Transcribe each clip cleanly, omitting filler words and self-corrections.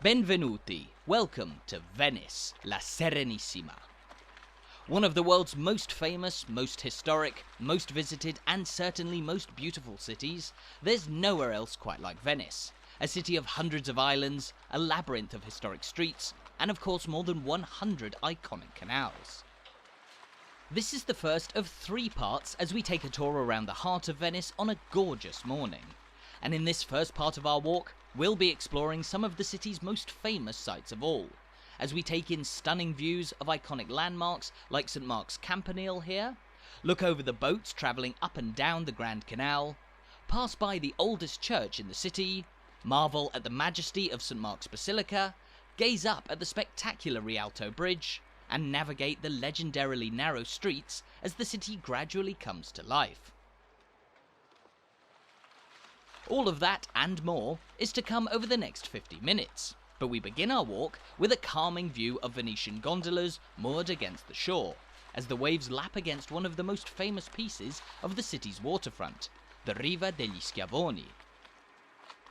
Benvenuti, welcome to Venice, La Serenissima. One of the world's most famous, most historic, most visited and certainly most beautiful cities, there's nowhere else quite like Venice. A city of hundreds of islands, a labyrinth of historic streets, and of course more than 100 iconic canals. This is the first of 3 parts as we take a tour around the heart of Venice on a gorgeous morning. And in this first part of our walk, we'll be exploring some of the city's most famous sights of all, as we take in stunning views of iconic landmarks like St. Mark's Campanile here, look over the boats travelling up and down the Grand Canal, pass by the oldest church in the city, marvel at the majesty of St. Mark's Basilica, gaze up at the spectacular Rialto Bridge, and navigate the legendarily narrow streets as the city gradually comes to life. All of that and more is to come over the next 50 minutes, but we begin our walk with a calming view of Venetian gondolas moored against the shore, as the waves lap against one of the most famous pieces of the city's waterfront, the Riva degli Schiavoni.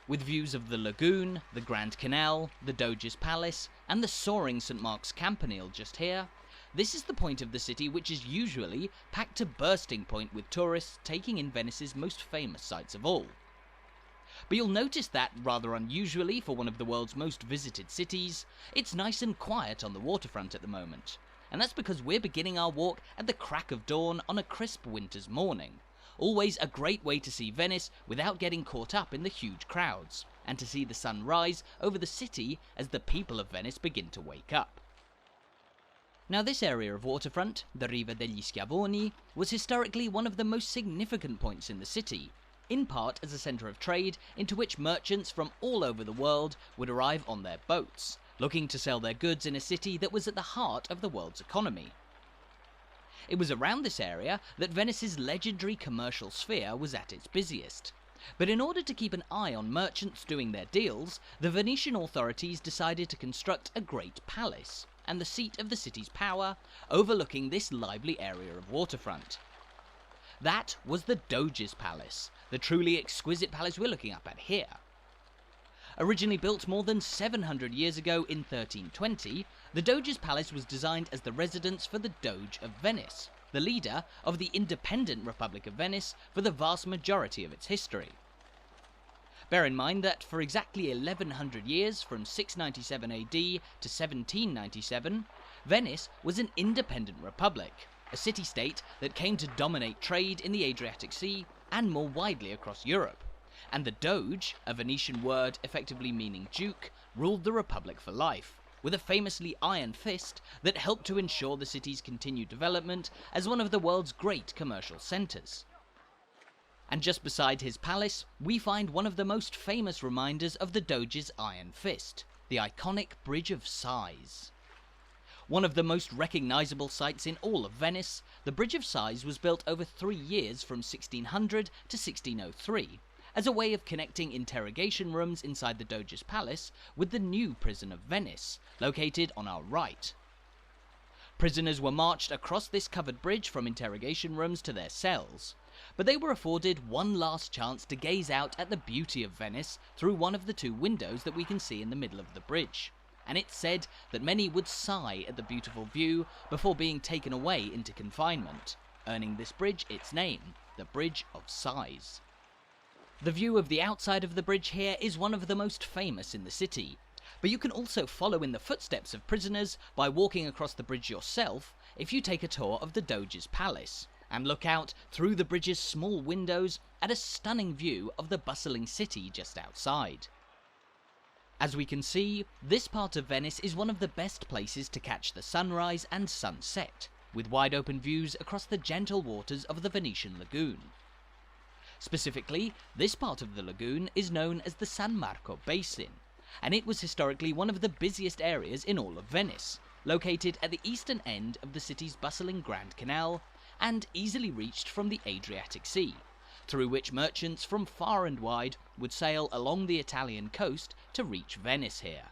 With views of the lagoon, the Grand Canal, the Doge's Palace, and the soaring St. Mark's Campanile just here, this is the point of the city which is usually packed to bursting point with tourists taking in Venice's most famous sights of all. But you'll notice that, rather unusually for one of the world's most visited cities, it's nice and quiet on the waterfront at the moment. And that's because we're beginning our walk at the crack of dawn on a crisp winter's morning. Always a great way to see Venice without getting caught up in the huge crowds, and to see the sun rise over the city as the people of Venice begin to wake up. Now this area of waterfront, the Riva degli Schiavoni, was historically one of the most significant points in the city, in part as a centre of trade into which merchants from all over the world would arrive on their boats, looking to sell their goods in a city that was at the heart of the world's economy. It was around this area that Venice's legendary commercial sphere was at its busiest. But in order to keep an eye on merchants doing their deals, the Venetian authorities decided to construct a great palace, and the seat of the city's power, overlooking this lively area of waterfront. That was the Doge's Palace, the truly exquisite palace we're looking up at here. Originally built more than 700 years ago in 1320, the Doge's Palace was designed as the residence for the Doge of Venice, the leader of the independent Republic of Venice for the vast majority of its history. Bear in mind that for exactly 1100 years, from 697 AD to 1797, Venice was an independent republic, a city-state that came to dominate trade in the Adriatic Sea and more widely across Europe. And the Doge, a Venetian word effectively meaning duke, ruled the republic for life, with a famously iron fist that helped to ensure the city's continued development as one of the world's great commercial centres. And just beside his palace, we find one of the most famous reminders of the Doge's iron fist, the iconic Bridge of Sighs. One of the most recognisable sights in all of Venice, the Bridge of Sighs was built over 3 years from 1600 to 1603, as a way of connecting interrogation rooms inside the Doge's Palace with the new prison of Venice, located on our right. Prisoners were marched across this covered bridge from interrogation rooms to their cells, but they were afforded one last chance to gaze out at the beauty of Venice through one of the 2 windows that we can see in the middle of the bridge. And it's said that many would sigh at the beautiful view before being taken away into confinement, earning this bridge its name, the Bridge of Sighs. The view of the outside of the bridge here is one of the most famous in the city, but you can also follow in the footsteps of prisoners by walking across the bridge yourself if you take a tour of the Doge's Palace, and look out through the bridge's small windows at a stunning view of the bustling city just outside. As we can see, this part of Venice is one of the best places to catch the sunrise and sunset, with wide open views across the gentle waters of the Venetian lagoon. Specifically, this part of the lagoon is known as the San Marco Basin, and it was historically one of the busiest areas in all of Venice, located at the eastern end of the city's bustling Grand Canal, and easily reached from the Adriatic Sea, through which merchants from far and wide would sail along the Italian coast to reach Venice here.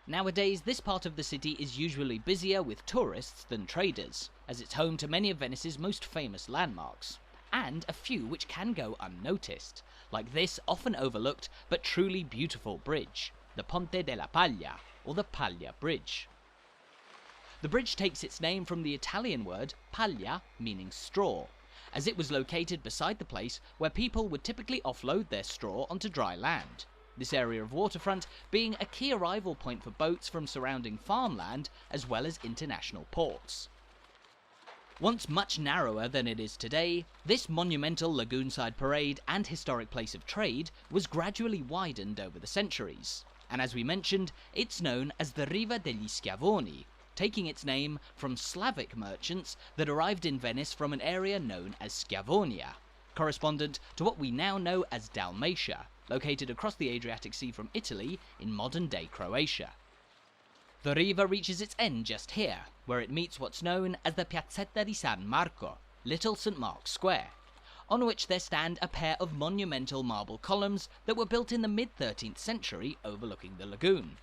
Nowadays, this part of the city is usually busier with tourists than traders, as it's home to many of Venice's most famous landmarks, and a few which can go unnoticed, like this often overlooked but truly beautiful bridge, the Ponte della Paglia, or the Paglia Bridge. The bridge takes its name from the Italian word paglia, meaning straw, as it was located beside the place where people would typically offload their straw onto dry land, this area of waterfront being a key arrival point for boats from surrounding farmland as well as international ports. Once much narrower than it is today, this monumental lagoonside parade and historic place of trade was gradually widened over the centuries, and as we mentioned, it's known as the Riva degli Schiavoni, taking its name from Slavic merchants that arrived in Venice from an area known as Schiavonia, correspondent to what we now know as Dalmatia, located across the Adriatic Sea from Italy in modern-day Croatia. The Riva reaches its end just here, where it meets what's known as the Piazzetta di San Marco, Little St. Mark's Square, on which there stand a pair of monumental marble columns that were built in the mid-13th century overlooking the lagoon.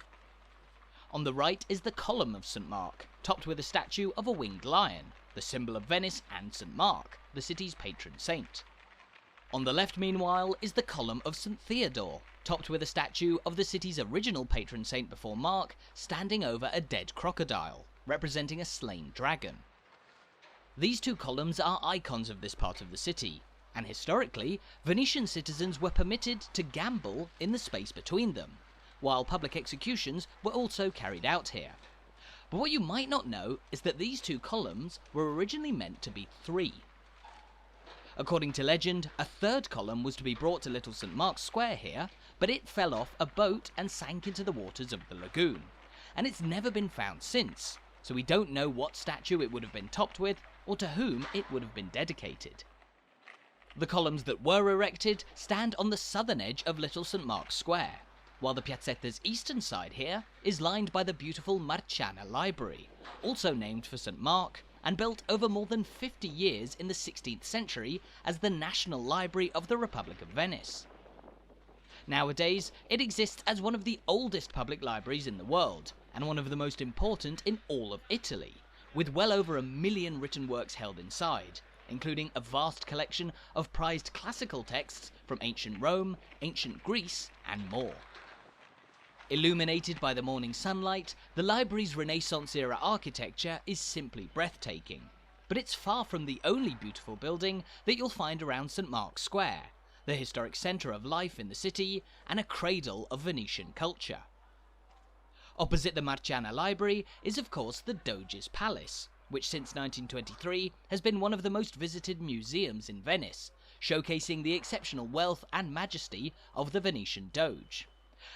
On the right is the Column of St. Mark, topped with a statue of a winged lion, the symbol of Venice and St. Mark, the city's patron saint. On the left, meanwhile, is the Column of St. Theodore, topped with a statue of the city's original patron saint before Mark, standing over a dead crocodile, representing a slain dragon. These two columns are icons of this part of the city, and historically, Venetian citizens were permitted to gamble in the space between them, while public executions were also carried out here. But what you might not know is that these two columns were originally meant to be three. According to legend, a third column was to be brought to Little St. Mark's Square here, but it fell off a boat and sank into the waters of the lagoon, and it's never been found since, so we don't know what statue it would have been topped with, or to whom it would have been dedicated. The columns that were erected stand on the southern edge of Little St. Mark's Square, while the Piazzetta's eastern side here is lined by the beautiful Marciana Library, also named for St. Mark, and built over more than 50 years in the 16th century as the National Library of the Republic of Venice. Nowadays, it exists as one of the oldest public libraries in the world, and one of the most important in all of Italy, with well over 1 million written works held inside, including a vast collection of prized classical texts from ancient Rome, ancient Greece, and more. Illuminated by the morning sunlight, the library's Renaissance-era architecture is simply breathtaking, but it's far from the only beautiful building that you'll find around St. Mark's Square, the historic centre of life in the city and a cradle of Venetian culture. Opposite the Marciana Library is of course the Doge's Palace, which since 1923 has been one of the most visited museums in Venice, showcasing the exceptional wealth and majesty of the Venetian Doge.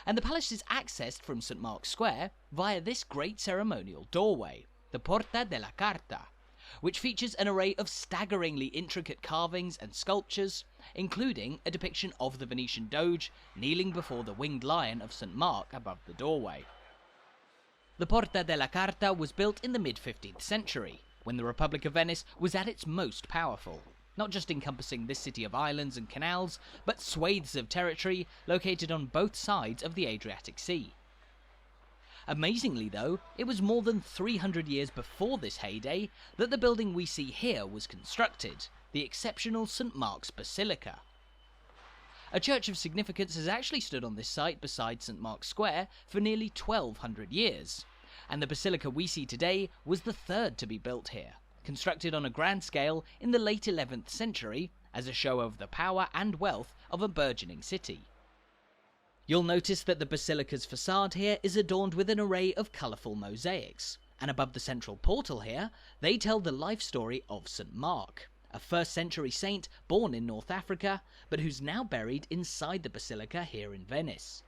And the palace is accessed from St. Mark's Square via this great ceremonial doorway, the Porta della Carta, which features an array of staggeringly intricate carvings and sculptures, including a depiction of the Venetian Doge kneeling before the winged lion of St. Mark above the doorway. The Porta della Carta was built in the mid-15th century, when the Republic of Venice was at its most powerful, not just encompassing this city of islands and canals, but swathes of territory located on both sides of the Adriatic Sea. Amazingly though, it was more than 300 years before this heyday that the building we see here was constructed, the exceptional St. Mark's Basilica. A church of significance has actually stood on this site beside St. Mark's Square for nearly 1200 years, and the basilica we see today was the third to be built here, constructed on a grand scale in the late 11th century as a show of the power and wealth of a burgeoning city. You'll notice that the basilica's facade here is adorned with an array of colourful mosaics, and above the central portal here, they tell the life story of St. Mark, a 1st century saint born in North Africa, but who's now buried inside the basilica here in Venice.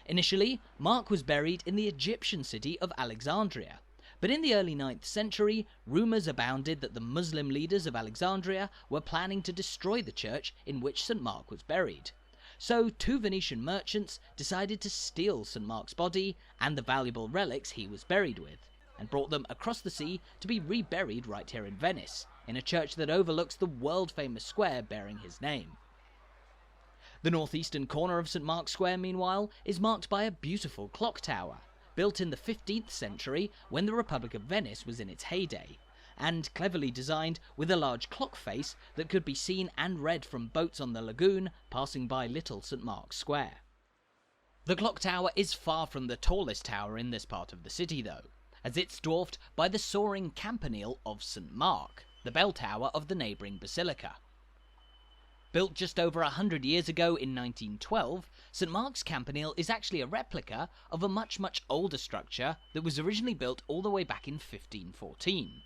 Initially, Mark was buried in the Egyptian city of Alexandria, but in the early 9th century, rumours abounded that the Muslim leaders of Alexandria were planning to destroy the church in which St. Mark was buried. So 2 Venetian merchants decided to steal St. Mark's body and the valuable relics he was buried with, and brought them across the sea to be reburied right here in Venice, in a church that overlooks the world-famous square bearing his name. The northeastern corner of St. Mark's Square, meanwhile, is marked by a beautiful clock tower, built in the 15th century when the Republic of Venice was in its heyday, and cleverly designed with a large clock face that could be seen and read from boats on the lagoon passing by Little St. Mark's Square. The clock tower is far from the tallest tower in this part of the city though, as it's dwarfed by the soaring Campanile of St. Mark, the bell tower of the neighbouring Basilica. Built just over 100 years ago in 1912, St. Mark's Campanile is actually a replica of a much older structure that was originally built all the way back in 1514.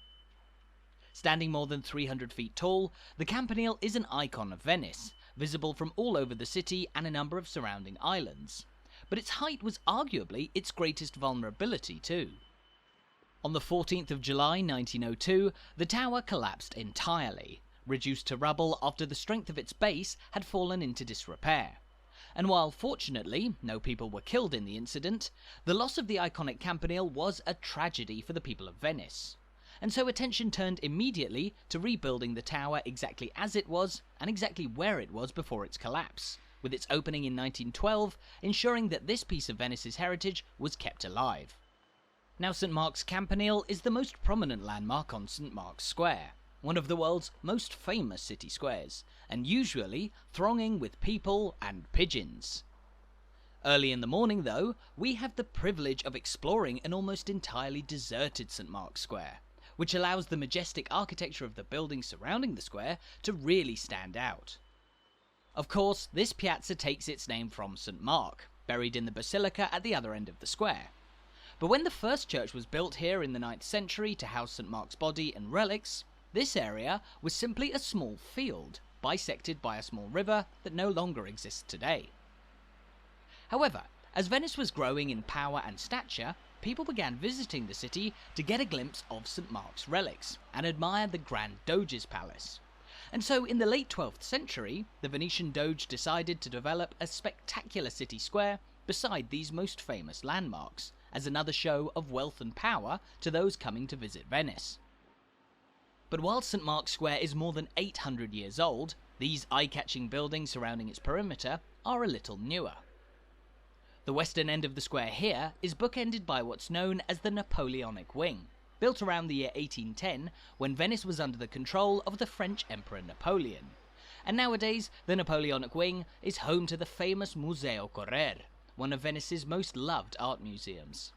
Standing more than 300 feet tall, the Campanile is an icon of Venice, visible from all over the city and a number of surrounding islands. But its height was arguably its greatest vulnerability too. On the 14th of July 1902, the tower collapsed entirely, reduced to rubble after the strength of its base had fallen into disrepair. And while fortunately no people were killed in the incident, the loss of the iconic Campanile was a tragedy for the people of Venice. And so attention turned immediately to rebuilding the tower exactly as it was and exactly where it was before its collapse, with its opening in 1912 ensuring that this piece of Venice's heritage was kept alive. Now, St. Mark's Campanile is the most prominent landmark on St. Mark's Square, one of the world's most famous city squares, and usually thronging with people and pigeons. Early in the morning though, we have the privilege of exploring an almost entirely deserted St. Mark's Square, which allows the majestic architecture of the buildings surrounding the square to really stand out. Of course, this piazza takes its name from St. Mark, buried in the Basilica at the other end of the square. But when the first church was built here in the 9th century to house St. Mark's body and relics, this area was simply a small field, bisected by a small river that no longer exists today. However, as Venice was growing in power and stature, people began visiting the city to get a glimpse of St. Mark's relics and admire the Grand Doge's palace. And so in the late 12th century, the Venetian Doge decided to develop a spectacular city square beside these most famous landmarks, as another show of wealth and power to those coming to visit Venice. But while St. Mark's Square is more than 800 years old, these eye-catching buildings surrounding its perimeter are a little newer. The western end of the square here is bookended by what's known as the Napoleonic Wing, built around the year 1810 when Venice was under the control of the French Emperor Napoleon. And nowadays, the Napoleonic Wing is home to the famous Museo Correr, one of Venice's most loved art museums.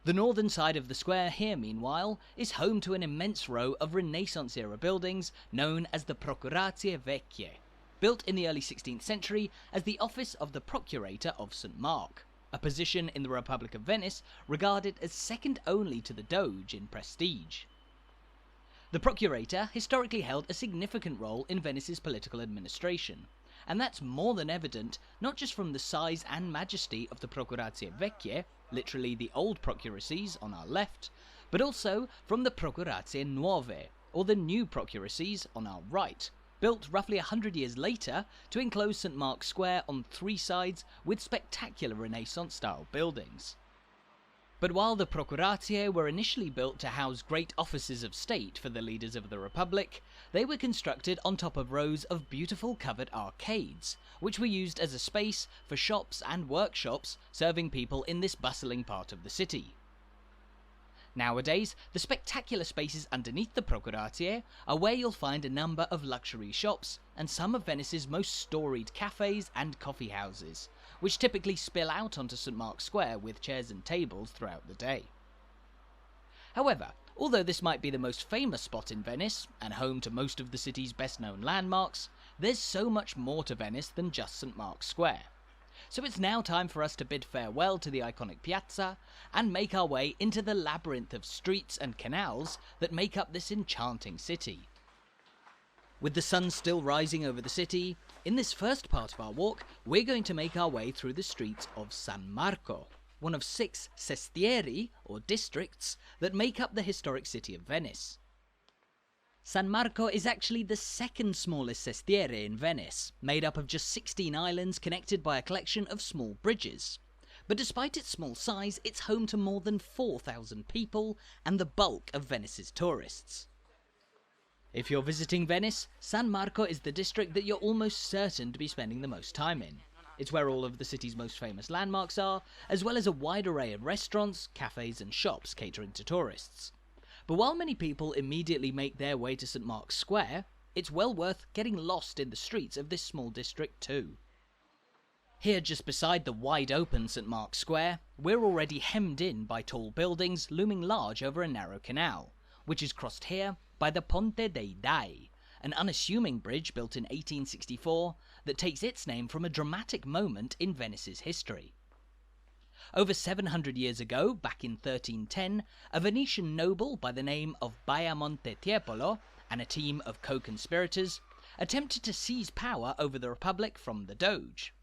The northern side of the square here, meanwhile, is home to an immense row of Renaissance-era buildings known as the Procurazie Vecchie, built in the early 16th century as the office of the Procurator of St. Mark, a position in the Republic of Venice regarded as second only to the Doge in prestige. The Procurator historically held a significant role in Venice's political administration, and that's more than evident not just from the size and majesty of the Procurazie Vecchie, literally the old procuracies on our left, but also from the Procurazie Nuove, or the new procuracies on our right, built roughly 100 years later to enclose St. Mark's Square on three sides with spectacular Renaissance-style buildings. But while the Procurazie were initially built to house great offices of state for the leaders of the Republic, they were constructed on top of rows of beautiful covered arcades, which were used as a space for shops and workshops serving people in this bustling part of the city. Nowadays, the spectacular spaces underneath the Procurazie are where you'll find a number of luxury shops and some of Venice's most storied cafes and coffee houses, which typically spill out onto St. Mark's Square with chairs and tables throughout the day. However, although this might be the most famous spot in Venice, and home to most of the city's best-known landmarks, there's so much more to Venice than just St. Mark's Square. So it's now time for us to bid farewell to the iconic piazza, and make our way into the labyrinth of streets and canals that make up this enchanting city. With the sun still rising over the city, in this first part of our walk, we're going to make our way through the streets of San Marco, one of 6 sestieri, or districts, that make up the historic city of Venice. San Marco is actually the second smallest sestiere in Venice, made up of just 16 islands connected by a collection of small bridges. But despite its small size, it's home to more than 4,000 people and the bulk of Venice's tourists. If you're visiting Venice, San Marco is the district that you're almost certain to be spending the most time in. It's where all of the city's most famous landmarks are, as well as a wide array of restaurants, cafes and shops catering to tourists. But while many people immediately make their way to St. Mark's Square, it's well worth getting lost in the streets of this small district too. Here, just beside the wide-open St. Mark's Square, we're already hemmed in by tall buildings looming large over a narrow canal, which is crossed here by the Ponte dei Dai, an unassuming bridge built in 1864 that takes its name from a dramatic moment in Venice's history. Over 700 years ago, back in 1310, a Venetian noble by the name of Baiamonte Tiepolo and a team of co-conspirators attempted to seize power over the Republic from the Doge.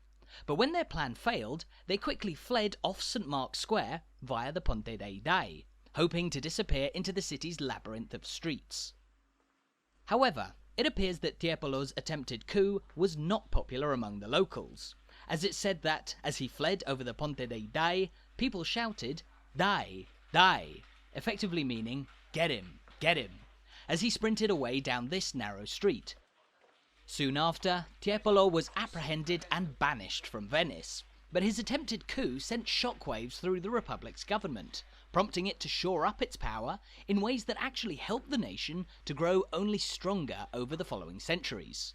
But when their plan failed, they quickly fled off St. Mark's Square via the Ponte dei Dai, hoping to disappear into the city's labyrinth of streets. However, it appears that Tiepolo's attempted coup was not popular among the locals, as it's said that, as he fled over the Ponte dei Dai, people shouted, "Dai, Dai," effectively meaning, "Get him, get him," as he sprinted away down this narrow street. Soon after, Tiepolo was apprehended and banished from Venice, but his attempted coup sent shockwaves through the Republic's government, prompting it to shore up its power in ways that actually helped the nation to grow only stronger over the following centuries.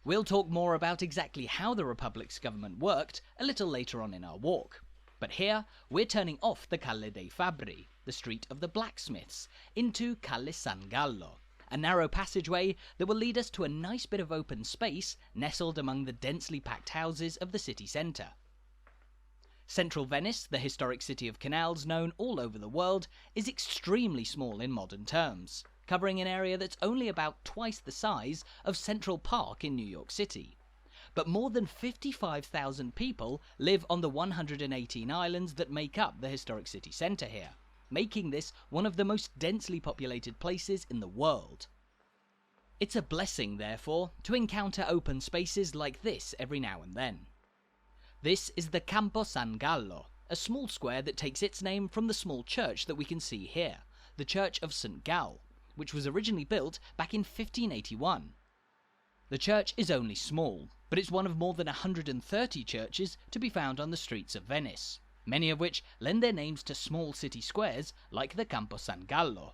We'll talk more about exactly how the Republic's government worked a little later on in our walk, but here we're turning off the Calle dei Fabbri, the street of the blacksmiths, into Calle San Gallo, a narrow passageway that will lead us to a nice bit of open space nestled among the densely packed houses of the city centre. Central Venice, the historic city of canals known all over the world, is extremely small in modern terms, covering an area that's only about twice the size of Central Park in New York City. But more than 55,000 people live on the 118 islands that make up the historic city centre here, making this one of the most densely populated places in the world. It's a blessing, therefore, to encounter open spaces like this every now and then. This is the Campo San Gallo, a small square that takes its name from the small church that we can see here, the Church of St. Gallo, which was originally built back in 1581. The church is only small, but it's one of more than 130 churches to be found on the streets of Venice, many of which lend their names to small city squares like the Campo San Gallo.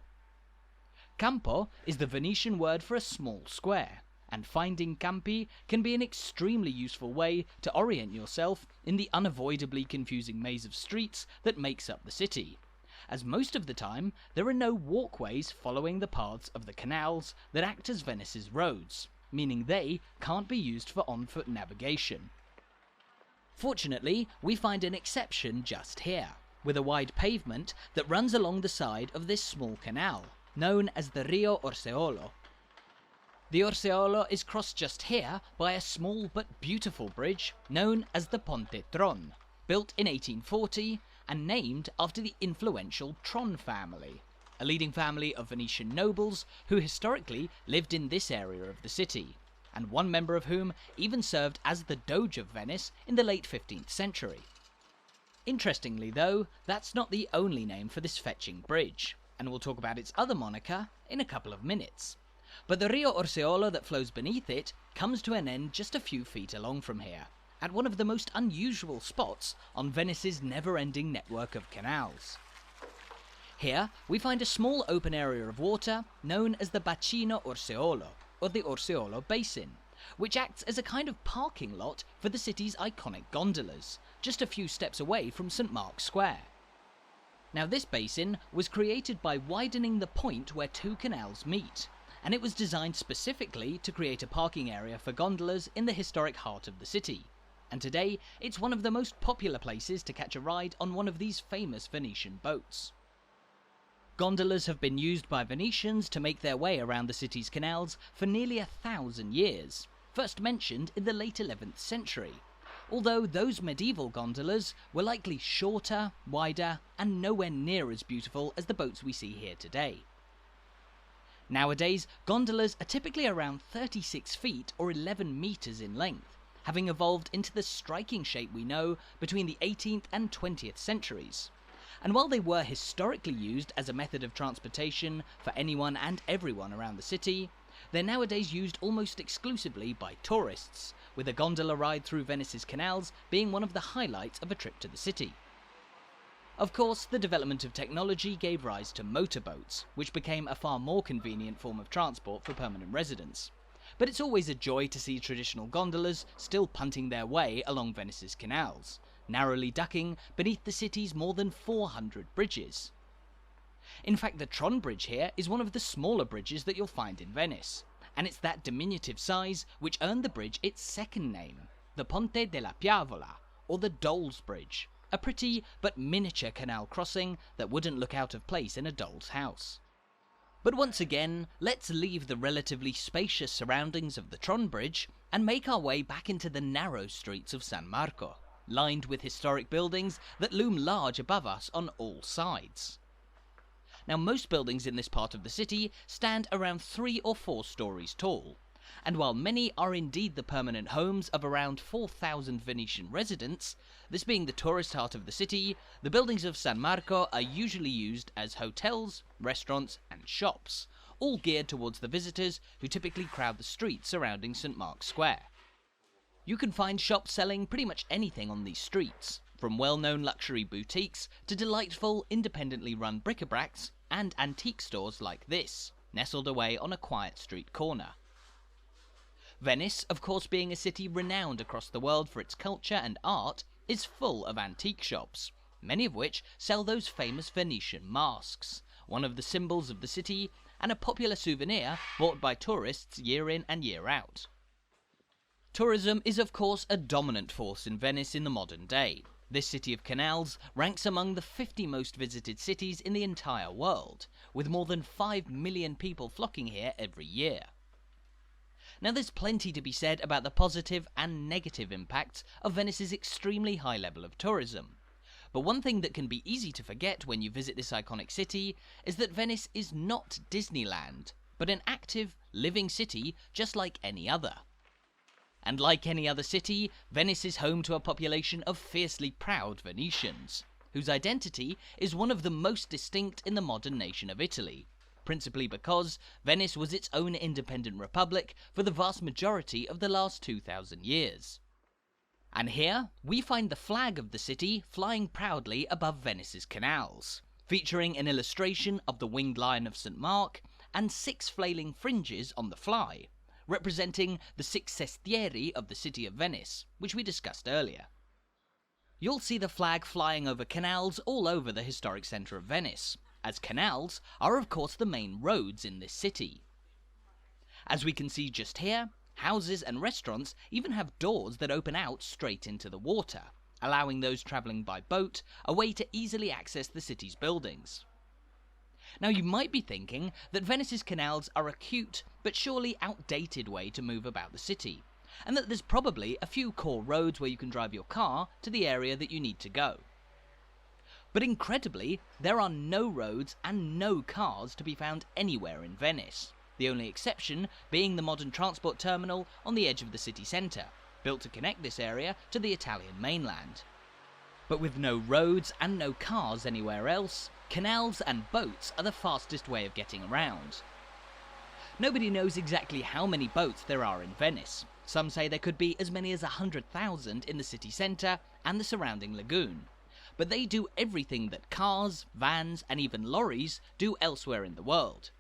Campo is the Venetian word for a small square, and finding campi can be an extremely useful way to orient yourself in the unavoidably confusing maze of streets that makes up the city, as most of the time there are no walkways following the paths of the canals that act as Venice's roads, meaning they can't be used for on-foot navigation. Fortunately, we find an exception just here, with a wide pavement that runs along the side of this small canal, known as the Rio Orseolo. The Orseolo is crossed just here by a small but beautiful bridge known as the Ponte Tron, built in 1840 and named after the influential Tron family, a leading family of Venetian nobles who historically lived in this area of the city, and one member of whom even served as the Doge of Venice in the late 15th century. Interestingly though, that's not the only name for this fetching bridge, and we'll talk about its other moniker in a couple of minutes. But the Rio Orseolo that flows beneath it comes to an end just a few feet along from here, at one of the most unusual spots on Venice's never-ending network of canals. Here we find a small open area of water known as the Bacino Orseolo, or the Orseolo Basin, which acts as a kind of parking lot for the city's iconic gondolas, just a few steps away from St. Mark's Square. Now this basin was created by widening the point where two canals meet, and it was designed specifically to create a parking area for gondolas in the historic heart of the city, and today it's one of the most popular places to catch a ride on one of these famous Venetian boats. Gondolas have been used by Venetians to make their way around the city's canals for nearly 1,000 years, first mentioned in the late 11th century, although those medieval gondolas were likely shorter, wider, and nowhere near as beautiful as the boats we see here today. Nowadays, gondolas are typically around 36 feet or 11 meters in length, having evolved into the striking shape we know between the 18th and 20th centuries. And while they were historically used as a method of transportation for anyone and everyone around the city, they're nowadays used almost exclusively by tourists, with a gondola ride through Venice's canals being one of the highlights of a trip to the city. Of course, the development of technology gave rise to motorboats, which became a far more convenient form of transport for permanent residents. but it's always a joy to see traditional gondolas still punting their way along Venice's canals, narrowly ducking beneath the city's more than 400 bridges. In fact, the Tron Bridge here is one of the smaller bridges that you'll find in Venice, and it's that diminutive size which earned the bridge its second name, the Ponte della Piavola, or the Doll's Bridge, a pretty but miniature canal crossing that wouldn't look out of place in a doll's house. But once again, let's leave the relatively spacious surroundings of the Tron Bridge and make our way back into the narrow streets of San Marco, lined with historic buildings that loom large above us on all sides. Now, most buildings in this part of the city stand around 3 or 4 stories tall, and while many are indeed the permanent homes of around 4,000 Venetian residents, this being the tourist heart of the city, the buildings of San Marco are usually used as hotels, restaurants and shops, all geared towards the visitors who typically crowd the streets surrounding St. Mark's Square. You can find shops selling pretty much anything on these streets, from well-known luxury boutiques to delightful, independently run bric-a-bracs and antique stores like this, nestled away on a quiet street corner. Venice, of course, being a city renowned across the world for its culture and art, is full of antique shops, many of which sell those famous Venetian masks, one of the symbols of the city and a popular souvenir bought by tourists year in and year out. Tourism is, of course, a dominant force in Venice in the modern day. This city of canals ranks among the 50 most visited cities in the entire world, with more than 5 million people flocking here every year. Now, there's plenty to be said about the positive and negative impacts of Venice's extremely high level of tourism. But one thing that can be easy to forget when you visit this iconic city is that Venice is not Disneyland, but an active, living city just like any other. And like any other city, Venice is home to a population of fiercely proud Venetians, whose identity is one of the most distinct in the modern nation of Italy, principally because Venice was its own independent republic for the vast majority of the last 2,000 years. And here, we find the flag of the city flying proudly above Venice's canals, featuring an illustration of the winged lion of St. Mark and 6 flailing fringes on the fly, representing the 6 sestieri of the city of Venice, which we discussed earlier. You'll see the flag flying over canals all over the historic centre of Venice, as canals are of course the main roads in this city. As we can see just here, houses and restaurants even have doors that open out straight into the water, allowing those travelling by boat a way to easily access the city's buildings. Now, you might be thinking that Venice's canals are a cute but surely outdated way to move about the city, and that there's probably a few core roads where you can drive your car to the area that you need to go. But incredibly, there are no roads and no cars to be found anywhere in Venice, the only exception being the modern transport terminal on the edge of the city centre, built to connect this area to the Italian mainland. But with no roads and no cars anywhere else, canals and boats are the fastest way of getting around. Nobody knows exactly how many boats there are in Venice. Some say there could be as many as 100,000 in the city centre and the surrounding lagoon. But they do everything that cars, vans and even lorries do elsewhere in the world.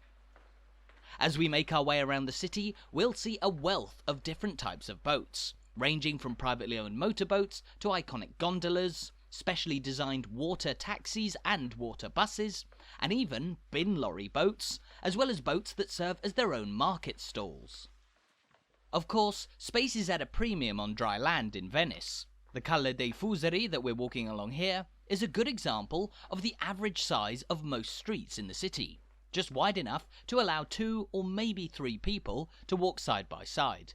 As we make our way around the city, we'll see a wealth of different types of boats, ranging from privately owned motorboats to iconic gondolas, specially designed water taxis and water buses, and even bin lorry boats, as well as boats that serve as their own market stalls. Of course, space is at a premium on dry land in Venice. The Calle dei Fuseri that we're walking along here is a good example of the average size of most streets in the city, just wide enough to allow 2 or maybe 3 people to walk side by side.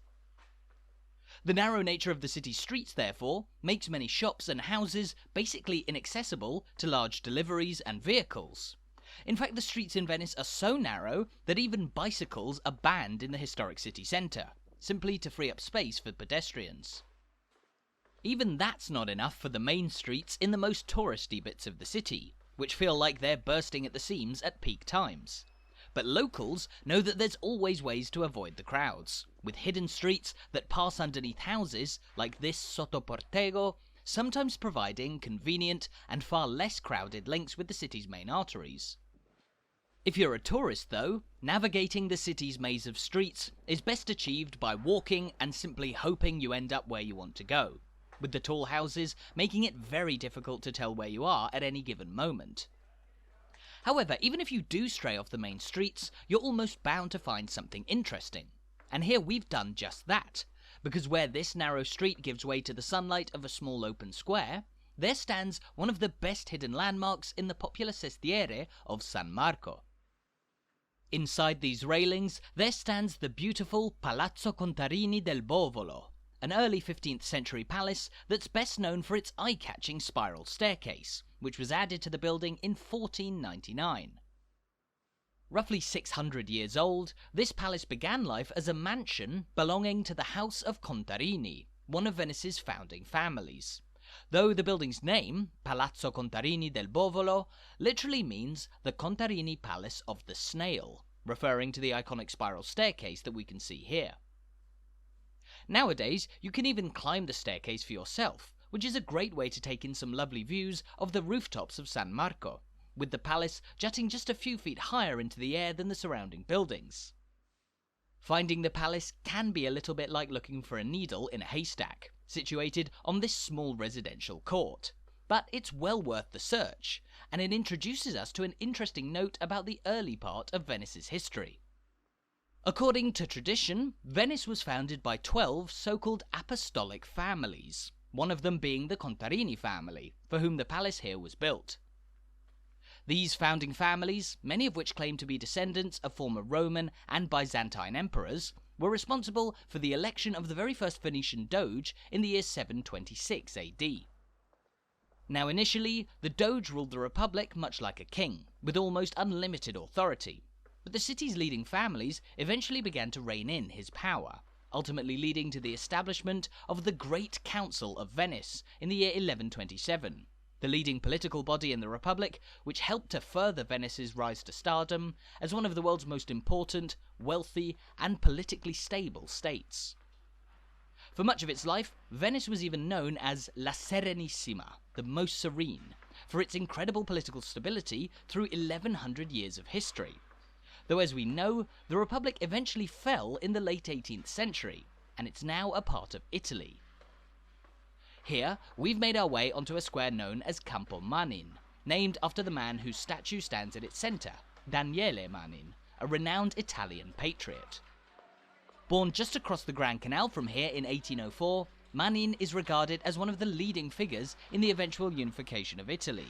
The narrow nature of the city's streets, therefore, makes many shops and houses basically inaccessible to large deliveries and vehicles. In fact, the streets in Venice are so narrow that even bicycles are banned in the historic city centre, simply to free up space for pedestrians. Even that's not enough for the main streets in the most touristy bits of the city, which feel like they're bursting at the seams at peak times. But locals know that there's always ways to avoid the crowds, with hidden streets that pass underneath houses like this Sotoportego, sometimes providing convenient and far less crowded links with the city's main arteries. If you're a tourist though, navigating the city's maze of streets is best achieved by walking and simply hoping you end up where you want to go, with the tall houses making it very difficult to tell where you are at any given moment. However, even if you do stray off the main streets, you're almost bound to find something interesting. And here we've done just that, because where this narrow street gives way to the sunlight of a small open square, there stands one of the best hidden landmarks in the popular sestiere of San Marco. Inside these railings, there stands the beautiful Palazzo Contarini del Bovolo, an early 15th century palace that's best known for its eye-catching spiral staircase, which was added to the building in 1499. Roughly 600 years old, this palace began life as a mansion belonging to the House of Contarini, one of Venice's founding families. Though the building's name, Palazzo Contarini del Bovolo, literally means the Contarini Palace of the Snail, referring to the iconic spiral staircase that we can see here. Nowadays, you can even climb the staircase for yourself, which is a great way to take in some lovely views of the rooftops of San Marco, with the palace jutting just a few feet higher into the air than the surrounding buildings. Finding the palace can be a little bit like looking for a needle in a haystack, situated on this small residential court. But it's well worth the search, and it introduces us to an interesting note about the early part of Venice's history. According to tradition, Venice was founded by 12 so-called apostolic families, one of them being the Contarini family, for whom the palace here was built. These founding families, many of which claim to be descendants of former Roman and Byzantine emperors, were responsible for the election of the very first Venetian Doge in the year 726 AD. Now initially, the Doge ruled the Republic much like a king, with almost unlimited authority, but the city's leading families eventually began to rein in his power, ultimately leading to the establishment of the Great Council of Venice in the year 1127, the leading political body in the Republic, which helped to further Venice's rise to stardom as one of the world's most important, wealthy, and politically stable states. For much of its life, Venice was even known as La Serenissima, the most serene, for its incredible political stability through 1100 years of history. Though as we know, the Republic eventually fell in the late 18th century, and it's now a part of Italy. Here, we've made our way onto a square known as Campo Manin, named after the man whose statue stands at its centre, Daniele Manin, a renowned Italian patriot. Born just across the Grand Canal from here in 1804, Manin is regarded as one of the leading figures in the eventual unification of Italy,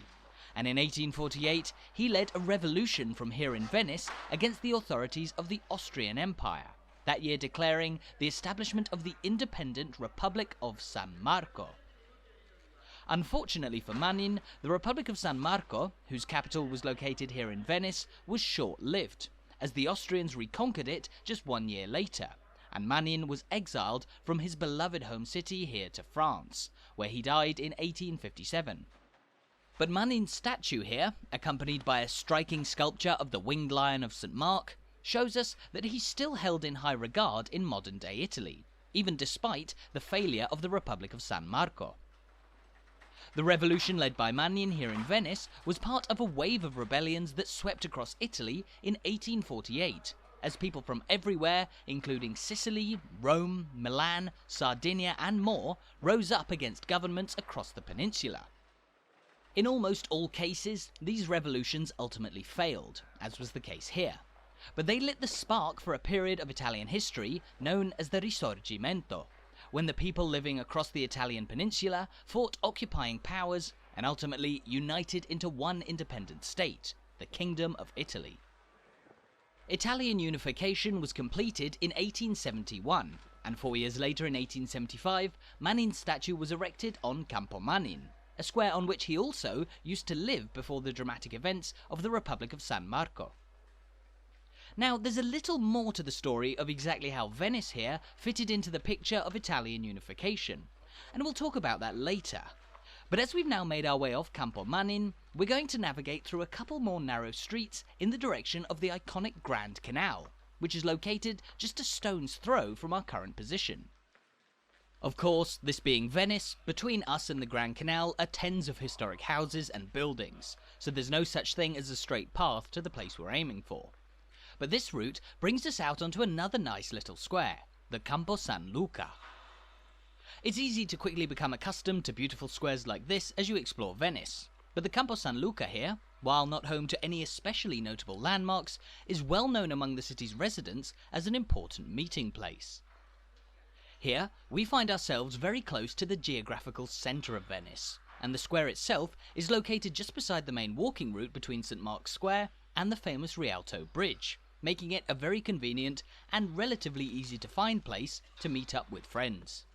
and in 1848 he led a revolution from here in Venice against the authorities of the Austrian Empire, that year declaring the establishment of the independent Republic of San Marco. Unfortunately for Manin, the Republic of San Marco, whose capital was located here in Venice, was short-lived, as the Austrians reconquered it just 1 year later, and Manin was exiled from his beloved home city here to France, where he died in 1857. But Manin's statue here, accompanied by a striking sculpture of the winged lion of St. Mark, shows us that he's still held in high regard in modern-day Italy, even despite the failure of the Republic of San Marco. The revolution led by Manin here in Venice was part of a wave of rebellions that swept across Italy in 1848, as people from everywhere, including Sicily, Rome, Milan, Sardinia and more, rose up against governments across the peninsula. In almost all cases, these revolutions ultimately failed, as was the case here, but they lit the spark for a period of Italian history known as the Risorgimento, when the people living across the Italian peninsula fought occupying powers and ultimately united into one independent state, the Kingdom of Italy. Italian unification was completed in 1871, and 4 years later in 1875, Manin's statue was erected on Campo Manin, a square on which he also used to live before the dramatic events of the Republic of San Marco. Now, there's a little more to the story of exactly how Venice here fitted into the picture of Italian unification, and we'll talk about that later. But as we've now made our way off Campo Manin, we're going to navigate through a couple more narrow streets in the direction of the iconic Grand Canal, which is located just a stone's throw from our current position. Of course, this being Venice, between us and the Grand Canal are tens of historic houses and buildings, so there's no such thing as a straight path to the place we're aiming for. But this route brings us out onto another nice little square, the Campo San Luca. It's easy to quickly become accustomed to beautiful squares like this as you explore Venice, but the Campo San Luca here, while not home to any especially notable landmarks, is well known among the city's residents as an important meeting place. Here, we find ourselves very close to the geographical centre of Venice, and the square itself is located just beside the main walking route between St Mark's Square and the famous Rialto Bridge, making it a very convenient and relatively easy to find place to meet up with friends.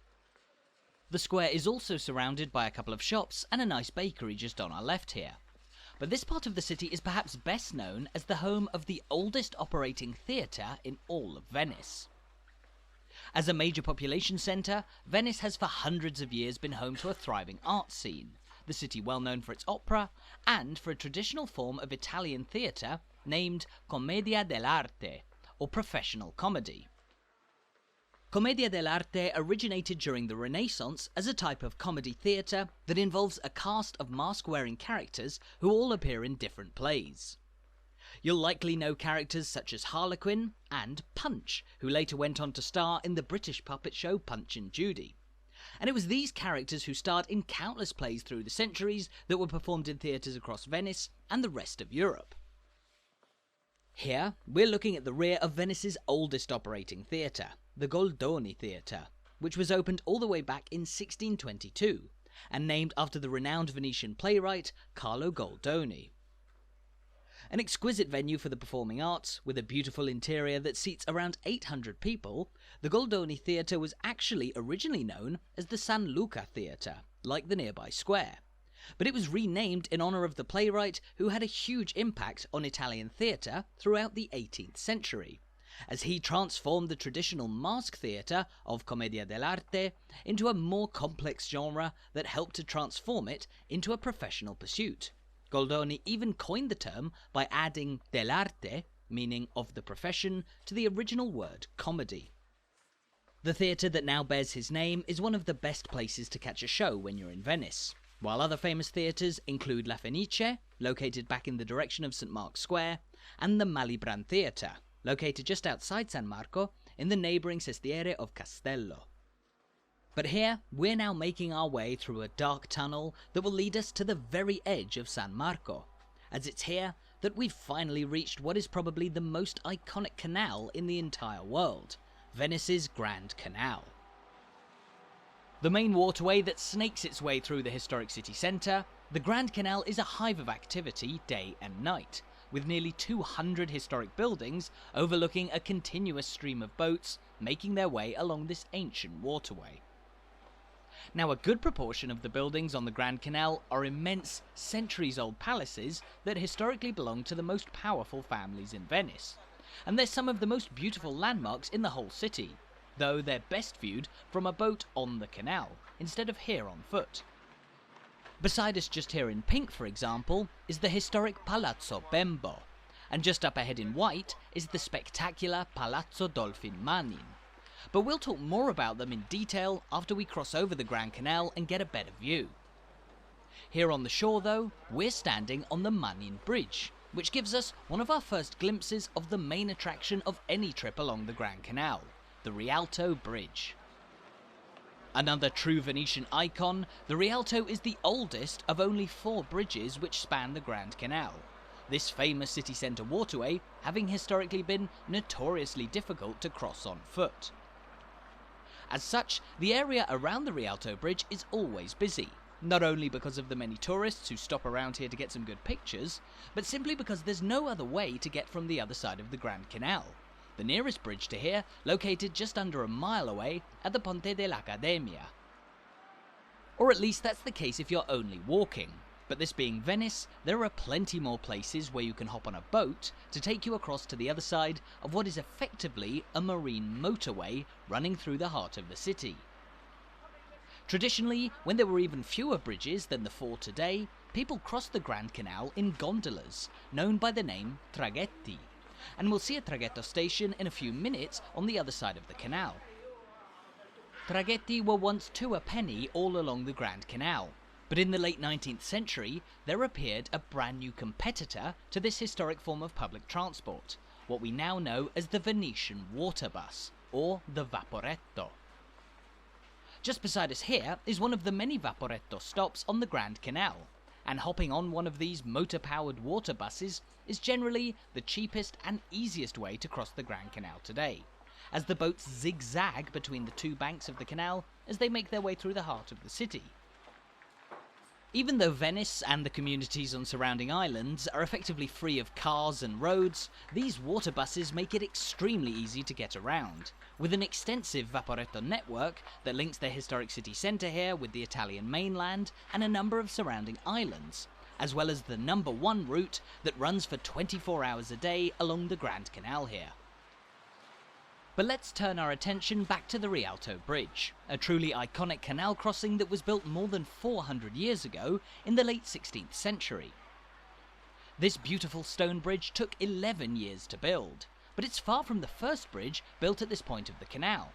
The square is also surrounded by a couple of shops and a nice bakery just on our left here. But this part of the city is perhaps best known as the home of the oldest operating theatre in all of Venice. As a major population centre, Venice has for hundreds of years been home to a thriving art scene, the city well known for its opera, and for a traditional form of Italian theatre named Commedia dell'arte, or professional comedy. Commedia dell'arte originated during the Renaissance as a type of comedy theatre that involves a cast of mask-wearing characters who all appear in different plays. You'll likely know characters such as Harlequin and Punch, who later went on to star in the British puppet show Punch and Judy. And it was these characters who starred in countless plays through the centuries that were performed in theatres across Venice and the rest of Europe. Here, we're looking at the rear of Venice's oldest operating theatre, the Goldoni Theatre, which was opened all the way back in 1622, and named after the renowned Venetian playwright Carlo Goldoni. An exquisite venue for the performing arts, with a beautiful interior that seats around 800 people, the Goldoni Theatre was actually originally known as the San Luca Theatre, like the nearby square. But it was renamed in honour of the playwright who had a huge impact on Italian theatre throughout the 18th century, as he transformed the traditional mask theatre of Commedia dell'arte into a more complex genre that helped to transform it into a professional pursuit. Goldoni even coined the term by adding dell'arte, meaning of the profession, to the original word comedy. The theatre that now bears his name is one of the best places to catch a show when you're in Venice, while other famous theatres include La Fenice, located back in the direction of St Mark's Square, and the Malibran Theatre, located just outside San Marco in the neighbouring Sestiere of Castello. But here, we're now making our way through a dark tunnel that will lead us to the very edge of San Marco, as it's here that we've finally reached what is probably the most iconic canal in the entire world, Venice's Grand Canal. The main waterway that snakes its way through the historic city centre, the Grand Canal is a hive of activity day and night, with nearly 200 historic buildings overlooking a continuous stream of boats making their way along this ancient waterway. Now, a good proportion of the buildings on the Grand Canal are immense, centuries-old palaces that historically belonged to the most powerful families in Venice, and they're some of the most beautiful landmarks in the whole city, though they're best viewed from a boat on the canal, instead of here on foot. Beside us just here in pink, for example, is the historic Palazzo Bembo, and just up ahead in white is the spectacular Palazzo Dolfin Manin. But we'll talk more about them in detail after we cross over the Grand Canal and get a better view. Here on the shore though, we're standing on the Manin Bridge, which gives us one of our first glimpses of the main attraction of any trip along the Grand Canal, the Rialto Bridge. Another true Venetian icon, the Rialto is the oldest of only 4 bridges which span the Grand Canal, this famous city centre waterway having historically been notoriously difficult to cross on foot. As such, the area around the Rialto Bridge is always busy, not only because of the many tourists who stop around here to get some good pictures, but simply because there's no other way to get from the other side of the Grand Canal. The nearest bridge to here, located just under a mile away at the Ponte dell'Accademia. Or at least that's the case if you're only walking, but this being Venice, there are plenty more places where you can hop on a boat to take you across to the other side of what is effectively a marine motorway running through the heart of the city. Traditionally, when there were even fewer bridges than the 4 today, people crossed the Grand Canal in gondolas, known by the name traghetti, and we'll see a traghetto station in a few minutes on the other side of the canal. Traghetti were once 2 a penny all along the Grand Canal, but in the late 19th century there appeared a brand new competitor to this historic form of public transport, what we now know as the Venetian water bus, or the Vaporetto. Just beside us here is one of the many Vaporetto stops on the Grand Canal, and hopping on one of these motor-powered water buses is generally the cheapest and easiest way to cross the Grand Canal today, as the boats zigzag between the 2 banks of the canal as they make their way through the heart of the city. Even though Venice and the communities on surrounding islands are effectively free of cars and roads, these water buses make it extremely easy to get around, with an extensive Vaporetto network that links their historic city centre here with the Italian mainland and a number of surrounding islands, as well as the number 1 route that runs for 24 hours a day along the Grand Canal here. But let's turn our attention back to the Rialto Bridge, a truly iconic canal crossing that was built more than 400 years ago in the late 16th century. This beautiful stone bridge took 11 years to build, but it's far from the first bridge built at this point of the canal.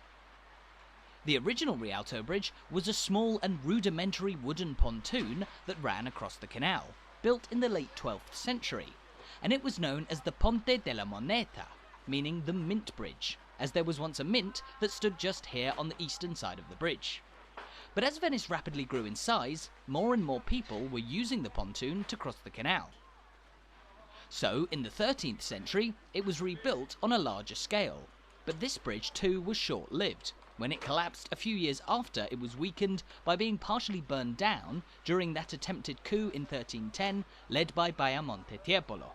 The original Rialto Bridge was a small and rudimentary wooden pontoon that ran across the canal, built in the late 12th century, and it was known as the Ponte della Moneta, meaning the Mint Bridge, as there was once a mint that stood just here on the eastern side of the bridge. But as Venice rapidly grew in size, more and more people were using the pontoon to cross the canal. So, in the 13th century, it was rebuilt on a larger scale, but this bridge too was short-lived, when it collapsed a few years after it was weakened by being partially burned down during that attempted coup in 1310 led by Baiamonte Tiepolo.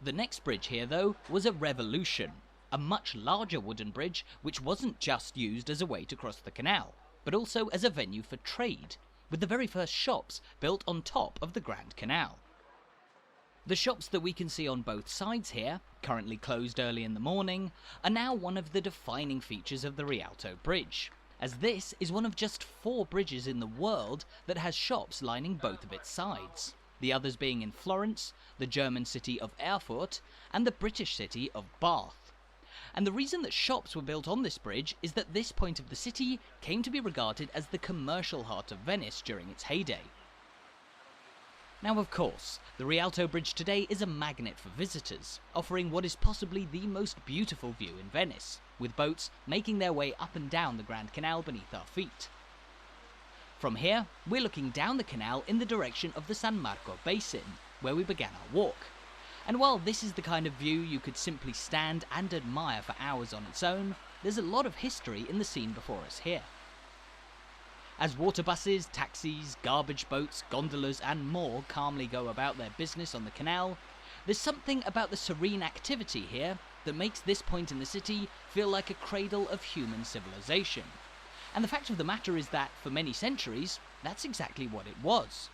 The next bridge here, though, was a revolution, a much larger wooden bridge which wasn't just used as a way to cross the canal, but also as a venue for trade, with the very first shops built on top of the Grand Canal. The shops that we can see on both sides here, currently closed early in the morning, are now one of the defining features of the Rialto Bridge, as this is one of just 4 bridges in the world that has shops lining both of its sides, the others being in Florence, the German city of Erfurt, and the British city of Bath. And the reason that shops were built on this bridge is that this point of the city came to be regarded as the commercial heart of Venice during its heyday. Now, of course, the Rialto Bridge today is a magnet for visitors, offering what is possibly the most beautiful view in Venice, with boats making their way up and down the Grand Canal beneath our feet. From here, we're looking down the canal in the direction of the San Marco Basin, where we began our walk. And while this is the kind of view you could simply stand and admire for hours on its own, there's a lot of history in the scene before us here. As water buses, taxis, garbage boats, gondolas and more calmly go about their business on the canal, there's something about the serene activity here that makes this point in the city feel like a cradle of human civilization. And the fact of the matter is that, for many centuries, that's exactly what it was.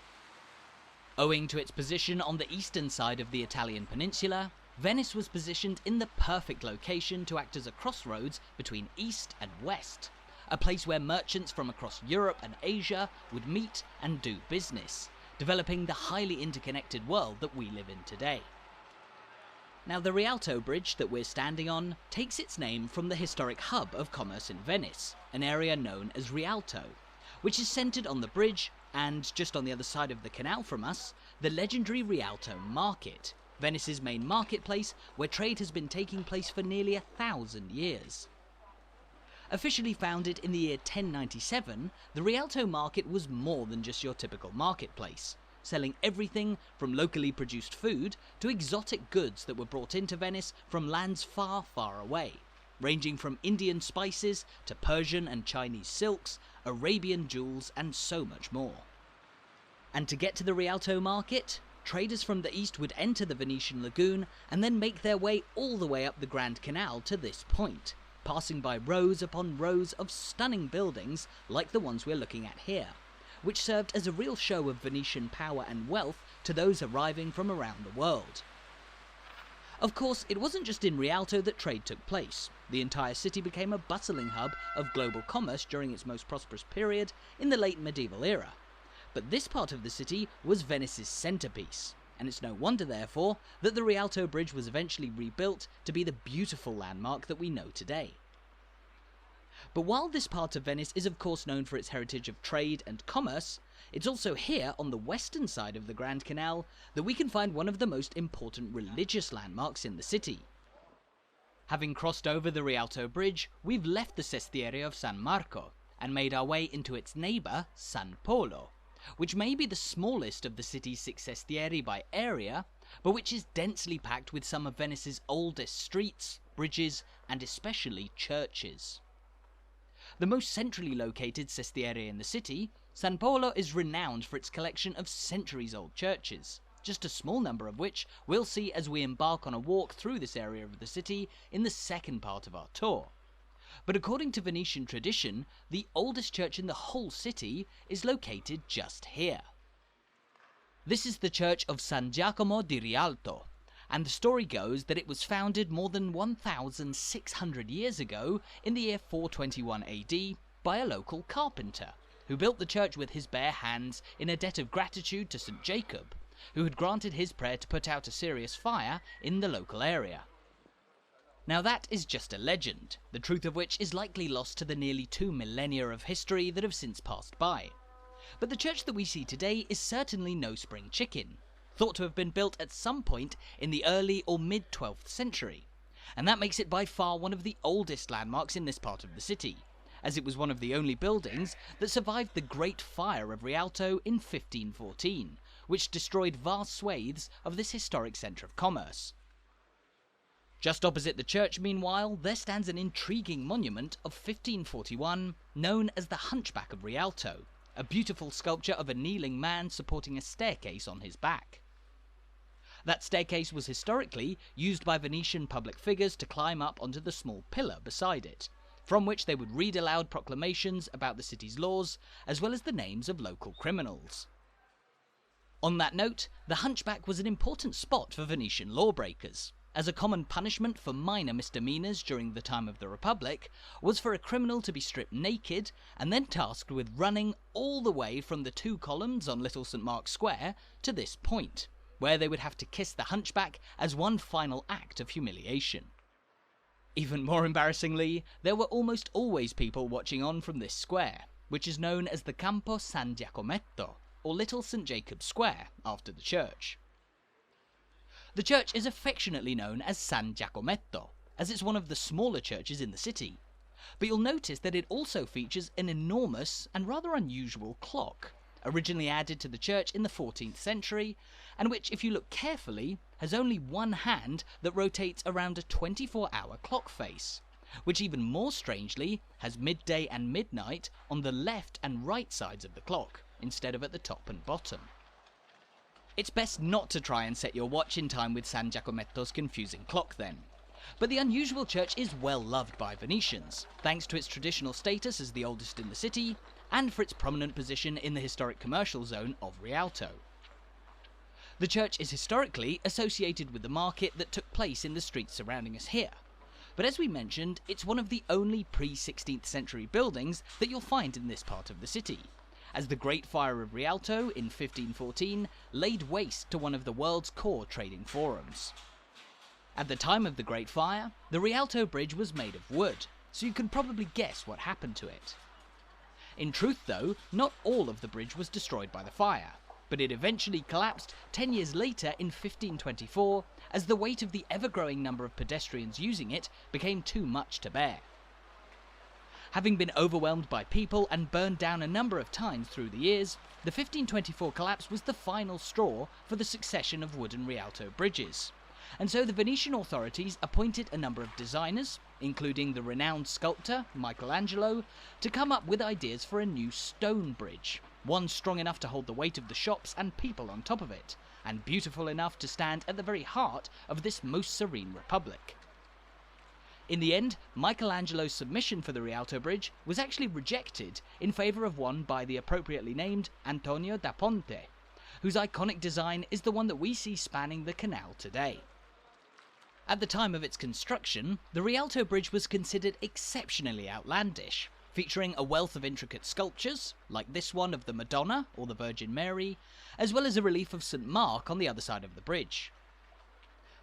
Owing to its position on the eastern side of the Italian peninsula, Venice was positioned in the perfect location to act as a crossroads between east and west, a place where merchants from across Europe and Asia would meet and do business, developing the highly interconnected world that we live in today. Now, the Rialto Bridge that we're standing on takes its name from the historic hub of commerce in Venice, an area known as Rialto, which is centred on the bridge and, just on the other side of the canal from us, the legendary Rialto Market, Venice's main marketplace where trade has been taking place for nearly 1,000 years. Officially founded in the year 1097, the Rialto Market was more than just your typical marketplace, selling everything from locally produced food to exotic goods that were brought into Venice from lands far, far away, ranging from Indian spices to Persian and Chinese silks, Arabian jewels and so much more. And to get to the Rialto Market, traders from the east would enter the Venetian lagoon and then make their way all the way up the Grand Canal to this point, passing by rows upon rows of stunning buildings like the ones we're looking at here, which served as a real show of Venetian power and wealth to those arriving from around the world. Of course, it wasn't just in Rialto that trade took place. The entire city became a bustling hub of global commerce during its most prosperous period in the late medieval era. But this part of the city was Venice's centrepiece, and it's no wonder, therefore, that the Rialto Bridge was eventually rebuilt to be the beautiful landmark that we know today. But while this part of Venice is of course known for its heritage of trade and commerce, it's also here on the western side of the Grand Canal that we can find one of the most important religious landmarks in the city. Having crossed over the Rialto Bridge, we've left the Sestiere of San Marco and made our way into its neighbour, San Polo, which may be the smallest of the city's six sestieri by area, but which is densely packed with some of Venice's oldest streets, bridges, and especially churches. The most centrally located sestiere in the city, San Polo is renowned for its collection of centuries-old churches, just a small number of which we'll see as we embark on a walk through this area of the city in the second part of our tour. But according to Venetian tradition, the oldest church in the whole city is located just here. This is the Church of San Giacomo di Rialto, and the story goes that it was founded more than 1,600 years ago in the year 421 AD by a local carpenter, who built the church with his bare hands in a debt of gratitude to St. Jacob, who had granted his prayer to put out a serious fire in the local area. Now that is just a legend, the truth of which is likely lost to the nearly 2 millennia of history that have since passed by. But the church that we see today is certainly no spring chicken, thought to have been built at some point in the early or mid-12th century, and that makes it by far one of the oldest landmarks in this part of the city, as it was one of the only buildings that survived the Great Fire of Rialto in 1514, which destroyed vast swathes of this historic centre of commerce. Just opposite the church, meanwhile, there stands an intriguing monument of 1541 known as the Hunchback of Rialto, a beautiful sculpture of a kneeling man supporting a staircase on his back. That staircase was historically used by Venetian public figures to climb up onto the small pillar beside it, from which they would read aloud proclamations about the city's laws, as well as the names of local criminals. On that note, the Hunchback was an important spot for Venetian lawbreakers, as a common punishment for minor misdemeanours during the time of the Republic was for a criminal to be stripped naked and then tasked with running all the way from the 2 columns on Little St. Mark's Square to this point, where they would have to kiss the Hunchback as one final act of humiliation. Even more embarrassingly, there were almost always people watching on from this square, which is known as the Campo San Giacometto, or Little St. Jacob's Square, after the church. The church is affectionately known as San Giacometto, as it's one of the smaller churches in the city, but you'll notice that it also features an enormous and rather unusual clock, originally added to the church in the 14th century, and which, if you look carefully, has only one hand that rotates around a 24-hour clock face, which even more strangely has midday and midnight on the left and right sides of the clock, instead of at the top and bottom. It's best not to try and set your watch in time with San Giacometto's confusing clock then. But the unusual church is well loved by Venetians, thanks to its traditional status as the oldest in the city, and for its prominent position in the historic commercial zone of Rialto. The church is historically associated with the market that took place in the streets surrounding us here, but as we mentioned, it's one of the only pre-16th century buildings that you'll find in this part of the city, as the Great Fire of Rialto in 1514 laid waste to one of the world's core trading forums. At the time of the Great Fire, the Rialto Bridge was made of wood, so you can probably guess what happened to it. In truth though, not all of the bridge was destroyed by the fire, but it eventually collapsed 10 years later in 1524 as the weight of the ever-growing number of pedestrians using it became too much to bear. Having been overwhelmed by people and burned down a number of times through the years, the 1524 collapse was the final straw for the succession of wooden Rialto bridges, and so the Venetian authorities appointed a number of designers, including the renowned sculptor Michelangelo, to come up with ideas for a new stone bridge, one strong enough to hold the weight of the shops and people on top of it, and beautiful enough to stand at the very heart of this most serene republic. In the end, Michelangelo's submission for the Rialto Bridge was actually rejected in favour of one by the appropriately named Antonio da Ponte, whose iconic design is the one that we see spanning the canal today. At the time of its construction, the Rialto Bridge was considered exceptionally outlandish, featuring a wealth of intricate sculptures, like this one of the Madonna or the Virgin Mary, as well as a relief of St. Mark on the other side of the bridge.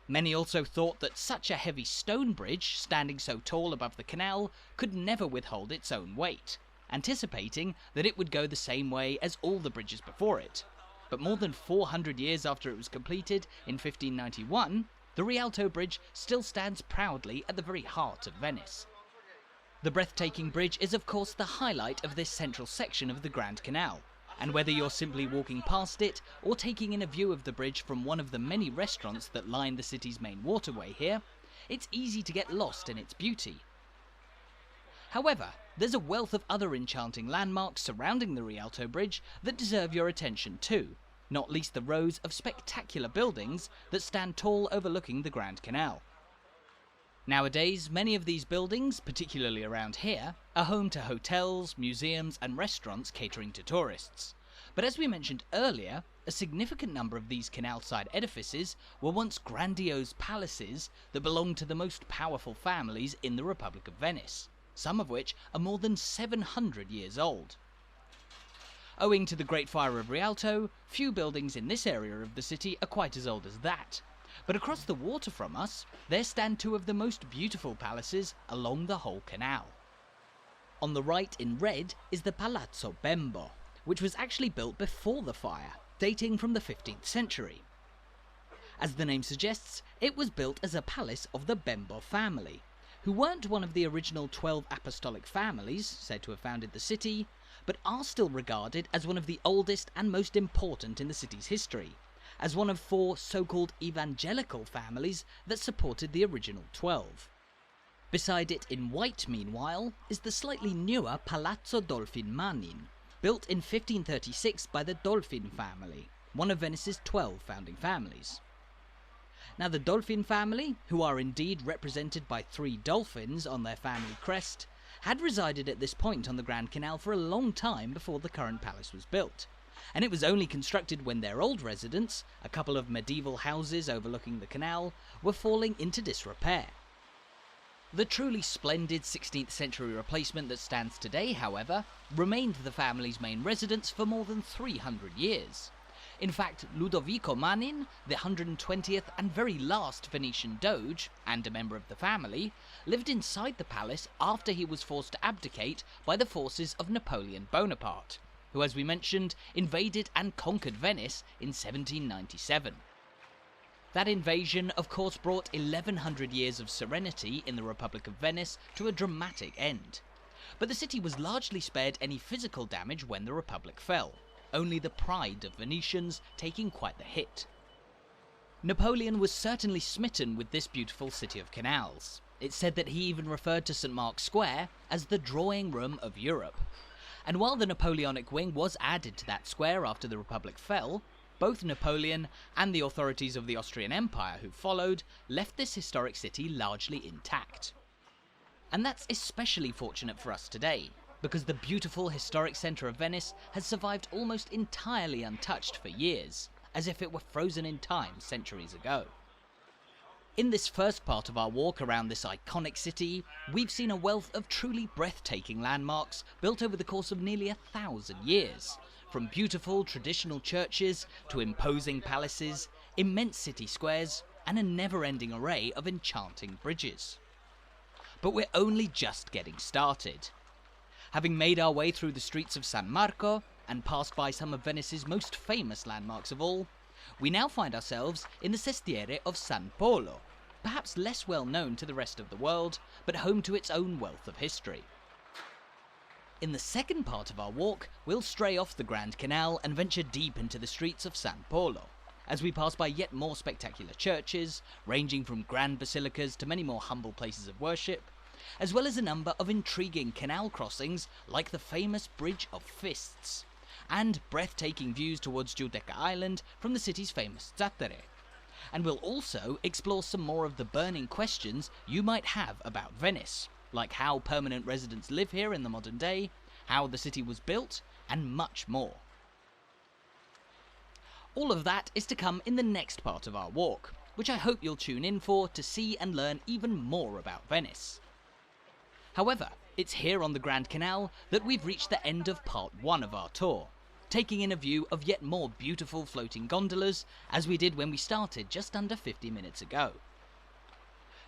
Many also thought that such a heavy stone bridge, standing so tall above the canal, could never withhold its own weight, anticipating that it would go the same way as all the bridges before it. But more than 400 years after it was completed in 1591, the Rialto Bridge still stands proudly at the very heart of Venice. The breathtaking bridge is of course the highlight of this central section of the Grand Canal, and whether you're simply walking past it or taking in a view of the bridge from one of the many restaurants that line the city's main waterway here, it's easy to get lost in its beauty. However, there's a wealth of other enchanting landmarks surrounding the Rialto Bridge that deserve your attention too, not least the rows of spectacular buildings that stand tall overlooking the Grand Canal. Nowadays, many of these buildings, particularly around here, are home to hotels, museums and restaurants catering to tourists. But as we mentioned earlier, a significant number of these canal-side edifices were once grandiose palaces that belonged to the most powerful families in the Republic of Venice, some of which are more than 700 years old. Owing to the Great Fire of Rialto, few buildings in this area of the city are quite as old as that. But across the water from us, there stand two of the most beautiful palaces along the whole canal. On the right in red is the Palazzo Bembo, which was actually built before the fire, dating from the 15th century. As the name suggests, it was built as a palace of the Bembo family, who weren't one of the original 12 apostolic families said to have founded the city, but are still regarded as one of the oldest and most important in the city's history, as one of 4 so-called evangelical families that supported the original 12. Beside it in white, meanwhile, is the slightly newer Palazzo Dolfin Manin, built in 1536 by the Dolfin family, one of Venice's 12 founding families. Now the Dolfin family, who are indeed represented by 3 dolphins on their family crest, had resided at this point on the Grand Canal for a long time before the current palace was built, and it was only constructed when their old residence, a couple of medieval houses overlooking the canal, were falling into disrepair. The truly splendid 16th century replacement that stands today, however, remained the family's main residence for more than 300 years. In fact, Ludovico Manin, the 120th and very last Venetian Doge, and a member of the family, lived inside the palace after he was forced to abdicate by the forces of Napoleon Bonaparte, who, as we mentioned, invaded and conquered Venice in 1797. That invasion, of course, brought 1100 years of serenity in the Republic of Venice to a dramatic end. But the city was largely spared any physical damage when the Republic fell, only the pride of Venetians taking quite the hit. Napoleon was certainly smitten with this beautiful city of canals. It's said that he even referred to St. Mark's Square as the drawing room of Europe. And while the Napoleonic wing was added to that square after the Republic fell, both Napoleon and the authorities of the Austrian Empire who followed left this historic city largely intact. And that's especially fortunate for us today, because the beautiful historic centre of Venice has survived almost entirely untouched for years, as if it were frozen in time centuries ago. In this first part of our walk around this iconic city, we've seen a wealth of truly breathtaking landmarks built over the course of nearly 1,000 years, from beautiful traditional churches to imposing palaces, immense city squares, and a never-ending array of enchanting bridges. But we're only just getting started. Having made our way through the streets of San Marco and passed by some of Venice's most famous landmarks of all, we now find ourselves in the Sestiere of San Polo, perhaps less well known to the rest of the world, but home to its own wealth of history. In the second part of our walk, we'll stray off the Grand Canal and venture deep into the streets of San Polo, as we pass by yet more spectacular churches, ranging from grand basilicas to many more humble places of worship, as well as a number of intriguing canal crossings like the famous Bridge of Fists, and breathtaking views towards Giudecca Island from the city's famous Zattere. And we'll also explore some more of the burning questions you might have about Venice, like how permanent residents live here in the modern day, how the city was built, and much more. All of that is to come in the next part of our walk, which I hope you'll tune in for to see and learn even more about Venice. However, it's here on the Grand Canal that we've reached the end of part 1 of our tour. taking in a view of yet more beautiful floating gondolas, as we did when we started just under 50 minutes ago.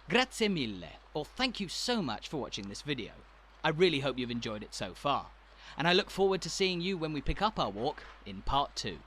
Grazie mille, or thank you so much for watching this video. I really hope you've enjoyed it so far, and I look forward to seeing you when we pick up our walk in part 2.